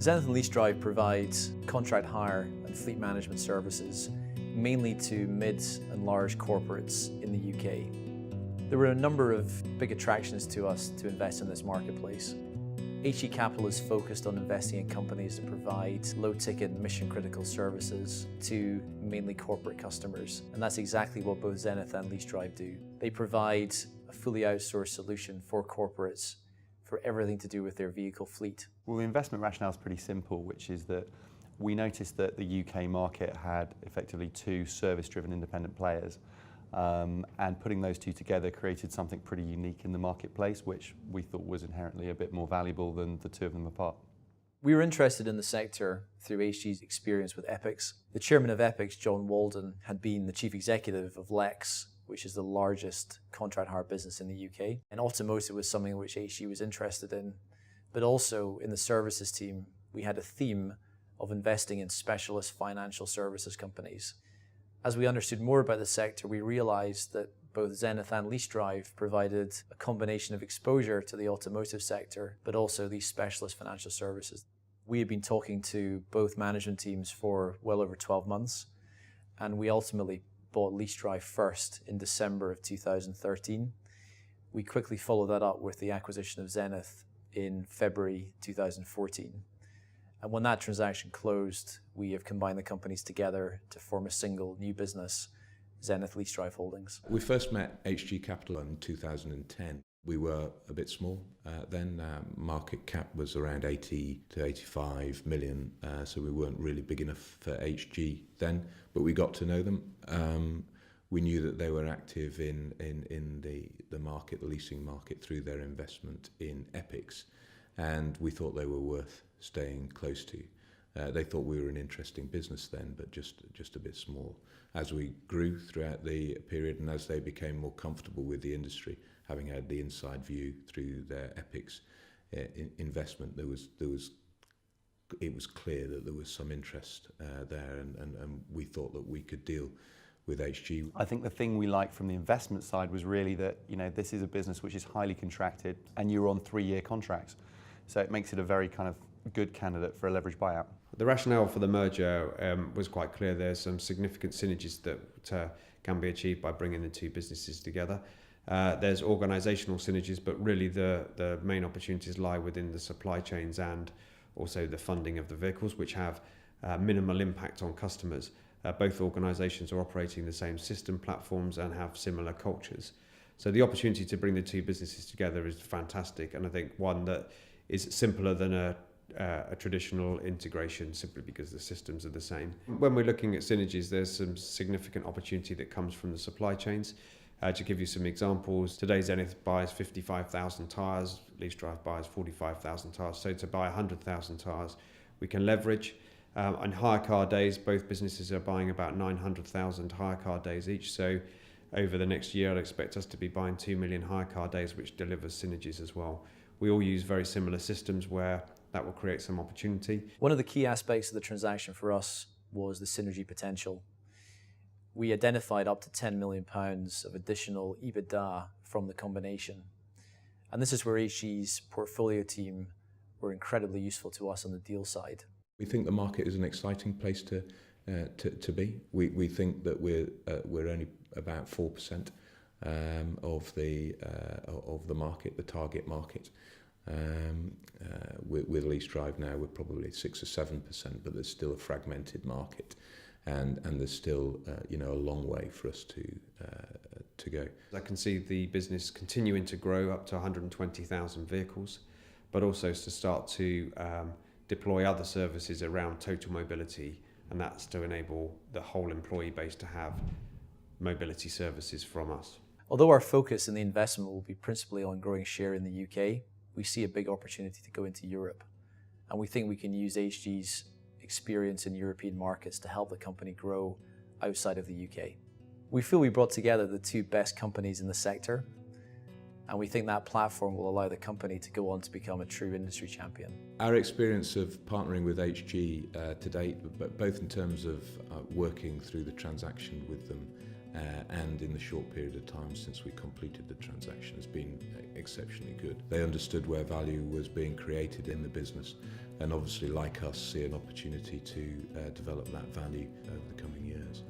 Zenith and Leasedrive provides contract hire and fleet management services mainly to mid and large corporates in the UK. There were a number of big attractions to us to invest in this marketplace. HE Capital is focused on investing in companies that provide low-ticket, mission-critical services to mainly corporate customers, and that's exactly what both Zenith and Leasedrive do. They provide a fully outsourced solution for corporates for everything to do with their vehicle fleet. Well, the investment rationale is pretty simple, which is that we noticed that the UK market had effectively two service-driven independent players. And putting those two together created something pretty unique in the marketplace, which we thought was inherently a bit more valuable than the two of them apart. We were interested in the sector through HG's experience with Epics. The chairman of Epics, John Walden, had been the chief executive of Lex, which is the largest contract hire business in the UK. And automotive was something which HG was interested in. But also in the services team, we had a theme of investing in specialist financial services companies. As we understood more about the sector, we realized that both Zenith and Leasedrive provided a combination of exposure to the automotive sector, but also these specialist financial services. We had been talking to both management teams for well over 12 months, and we ultimately bought Leasedrive first in December of 2013. We quickly followed that up with the acquisition of Zenith in February 2014. And when that transaction closed, we have combined the companies together to form a single new business, Zenith Leasedrive Holdings. We first met HG Capital in 2010. We were a bit small then. Market cap was around 80 to 85 million, so we weren't really big enough for HG then, but we got to know them. We knew that they were active in the market, the leasing market, through their investment in Epics, and we thought they were worth staying close to. They thought we were an interesting business then, but just a bit small. As we grew throughout the period and as they became more comfortable with the industry, having had the inside view through their Epics investment, it was clear that there was some interest there, and we thought that we could deal with HG. I think the thing we liked from the investment side was really that, this is a business which is highly contracted and you're on 3-year contracts. So it makes it a very kind of good candidate for a leveraged buyout. The rationale for the merger was quite clear. There's some significant synergies that can be achieved by bringing the two businesses together. There's organisational synergies, but really the main opportunities lie within the supply chains and also the funding of the vehicles, which have minimal impact on customers. Both organisations are operating the same system platforms and have similar cultures. So the opportunity to bring the two businesses together is fantastic, and I think one that is simpler than a traditional integration, simply because the systems are the same. When we're looking at synergies, there's some significant opportunity that comes from the supply chains. To give you some examples, today Zenith buys 55,000 tyres, Leasedrive buys 45,000 tyres. So to buy 100,000 tyres, we can leverage. On hire car days, both businesses are buying about 900,000 hire car days each. So over the next year, I'd expect us to be buying 2 million hire car days, which delivers synergies as well. We all use very similar systems where that will create some opportunity. One of the key aspects of the transaction for us was the synergy potential. We identified up to £10 million of additional EBITDA from the combination. And this is where HG's portfolio team were incredibly useful to us on the deal side. We think the market is an exciting place to be. We think that we're only about 4% of the market, the target market. With Leasedrive now, we're probably 6 or 7%, but there's still a fragmented market, and there's still a long way for us to go. I can see the business continuing to grow up to 120,000 vehicles, but also to start to deploy other services around total mobility, and that's to enable the whole employee base to have mobility services from us. Although our focus in the investment will be principally on growing share in the UK, we see a big opportunity to go into Europe. And we think we can use HG's experience in European markets to help the company grow outside of the UK. We feel we brought together the two best companies in the sector, and we think that platform will allow the company to go on to become a true industry champion. Our experience of partnering with HG to date, but both in terms of working through the transaction with them and in the short period of time since we completed the transaction has been exceptionally good. They understood where value was being created in the business, and obviously, like us, see an opportunity to develop that value over the coming years.